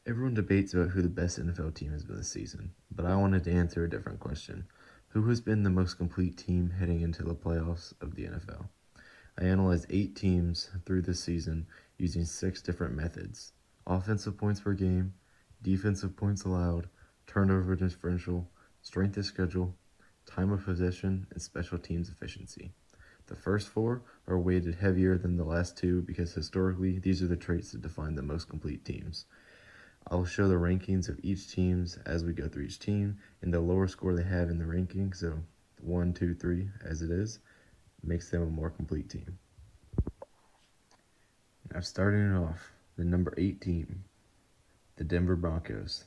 Everyone debates about who the best NFL team has been this season, but I wanted to answer a different question. Who has been the most complete team heading into the playoffs of the NFL? I analyzed 8 teams through this season using 6 different methods: offensive points per game, defensive points allowed, turnover differential, strength of schedule, time of possession, and special teams efficiency. The first 4 are weighted heavier than the last 2 because historically these are the traits that define the most complete teams. I'll show the rankings of each teams as we go through each team, and the lower score they have in the ranking, so 1, 2, 3 as it is, makes them a more complete team. Now starting it off, the number 8 team, the Denver Broncos.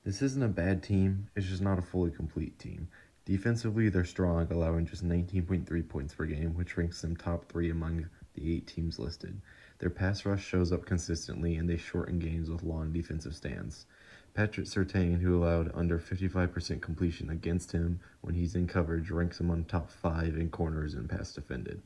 This isn't a bad team, it's just not a fully complete team. Defensively, they're strong, allowing just 19.3 points per game, which ranks them top 3 among the 8 teams listed. Their pass rush shows up consistently, and they shorten games with long defensive stands. Patrick Surtain, who allowed under 55% completion against him when he's in coverage, ranks among top 5 in corners and pass defended.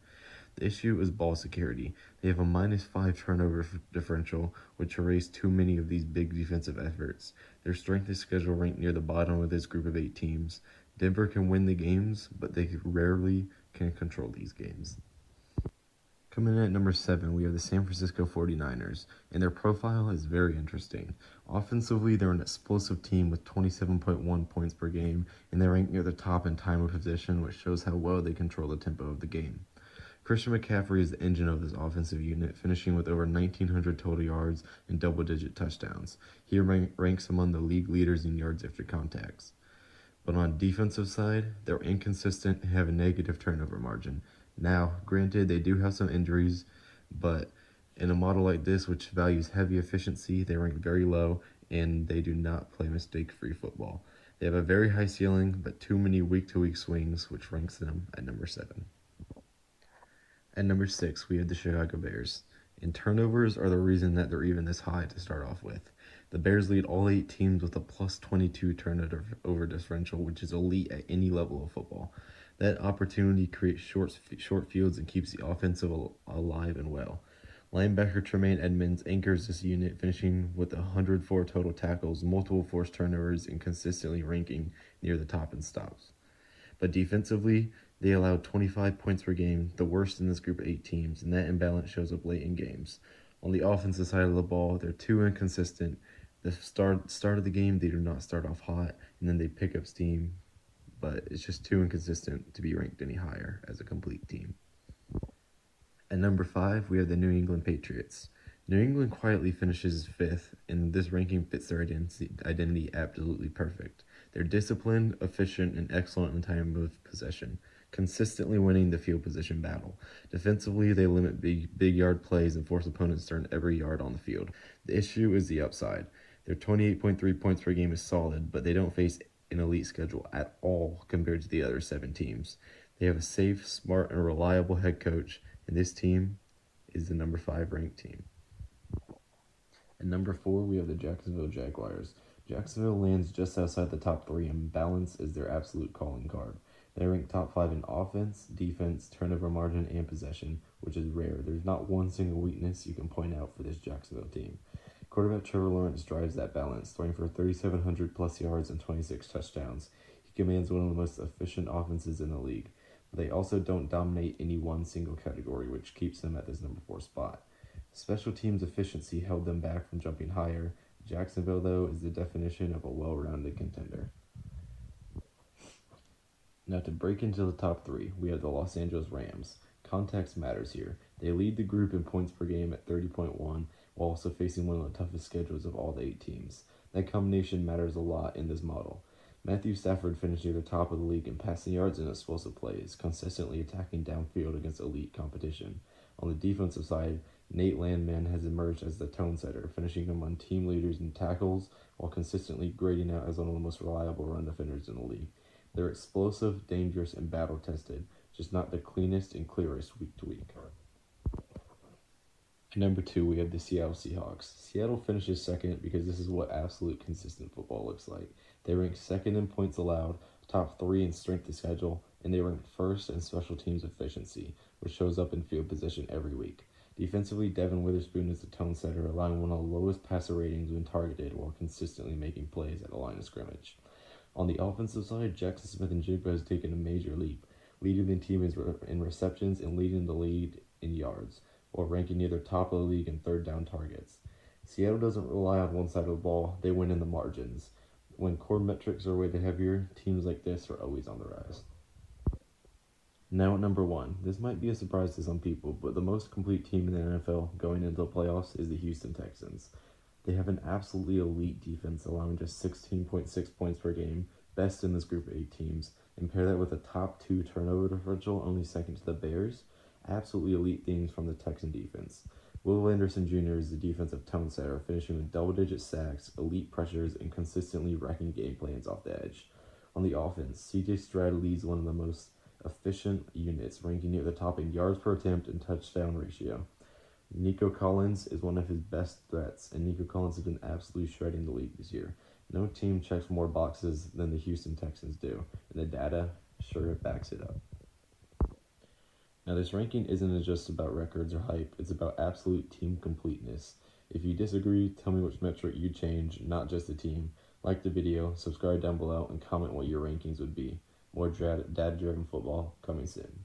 The issue is ball security. They have a -5 turnover differential, which erased too many of these big defensive efforts. Their strength of schedule ranked near the bottom of this group of 8 teams. Denver can win the games, but they rarely can control these games. Coming in at number 7, we have the San Francisco 49ers, and their profile is very interesting. Offensively, they're an explosive team with 27.1 points per game, and they rank near the top in time of possession, which shows how well they control the tempo of the game. Christian McCaffrey is the engine of this offensive unit, finishing with over 1,900 total yards and double-digit touchdowns. He ranks among the league leaders in yards after contacts. But on the defensive side, they're inconsistent and have a negative turnover margin. Now, granted, they do have some injuries, but in a model like this, which values heavy efficiency, they rank very low, and they do not play mistake-free football. They have a very high ceiling, but too many week-to-week swings, which ranks them at number 7. At number 6, we have the Chicago Bears. And turnovers are the reason that they're even this high to start off with. The Bears lead all 8 teams with a plus 22 turnover differential, which is elite at any level of football. That opportunity creates short fields and keeps the offensive alive and well. Linebacker Tremaine Edmonds anchors this unit, finishing with 104 total tackles, multiple forced turnovers, and consistently ranking near the top in stops. But defensively, they allowed 25 points per game, the worst in this group of 8 teams, and that imbalance shows up late in games. On the offensive side of the ball, they're too inconsistent. The start of the game, they do not start off hot, and then they pick up steam, but it's just too inconsistent to be ranked any higher as a complete team. At number 5, we have the New England Patriots. New England quietly finishes 5th, and this ranking fits their identity absolutely perfect. They're disciplined, efficient, and excellent in time of possession, consistently winning the field position battle. Defensively, they limit big yard plays and force opponents to earn every yard on the field. The issue is the upside. Their 28.3 points per game is solid, but they don't face an elite schedule at all compared to the other 7 teams. They have a safe, smart, and reliable head coach, and this team is the number 5 ranked team. At number 4, we have the Jacksonville Jaguars. Jacksonville lands just outside the top 3, and balance is their absolute calling card. They rank top 5 in offense, defense, turnover margin, and possession, which is rare. There's not one single weakness you can point out for this Jacksonville team. Quarterback Trevor Lawrence drives that balance, throwing for 3,700 plus yards and 26 touchdowns. He commands one of the most efficient offenses in the league. But they also don't dominate any one single category, which keeps them at this number 4 spot. Special teams efficiency held them back from jumping higher. Jacksonville, though, is the definition of a well-rounded contender. Now, to break into the top 3, we have the Los Angeles Rams. Context matters here. They lead the group in points per game at 30.1, while also facing one of the toughest schedules of all the 8 teams. That combination matters a lot in this model. Matthew Stafford finished near the top of the league in passing yards and explosive plays, consistently attacking downfield against elite competition. On the defensive side, Nate Landman has emerged as the tone setter, finishing among team leaders in tackles while consistently grading out as one of the most reliable run defenders in the league. They're explosive, dangerous, and battle-tested, just not the cleanest and clearest week to week. At number 2, we have the Seattle Seahawks. Seattle finishes second because this is what absolute consistent football looks like. They rank second in points allowed, top 3 in strength of schedule, and they rank first in special teams efficiency, which shows up in field position every week. Defensively, Devin Witherspoon is the tone setter, allowing one of the lowest passer ratings when targeted while consistently making plays at the line of scrimmage. On the offensive side, Jackson Smith-Njigba has taken a major leap, leading the team in receptions and leading the lead in yards, while ranking near the top of the league in third down targets. Seattle doesn't rely on one side of the ball, they win in the margins. When core metrics are weighted heavier, teams like this are always on the rise. Now at number 1, this might be a surprise to some people, but the most complete team in the NFL going into the playoffs is the Houston Texans. They have an absolutely elite defense, allowing just 16.6 points per game, best in this group of 8 teams, and pair that with a top 2 turnover differential, only second to the Bears. Absolutely elite things from the Texan defense. Will Anderson Jr. is the defensive tone setter, finishing with double-digit sacks, elite pressures, and consistently wrecking game plans off the edge. On the offense, C.J. Stroud leads one of the most efficient units, ranking near the top in yards per attempt and touchdown ratio. Nico Collins is one of his best threats, and Nico Collins has been absolutely shredding the league this year. No team checks more boxes than the Houston Texans do, and the data sure backs it up. Now, this ranking isn't just about records or hype, it's about absolute team completeness. If you disagree, tell me which metric you'd change, not just the team. Like the video, subscribe down below, and comment what your rankings would be. More dad-driven football coming soon.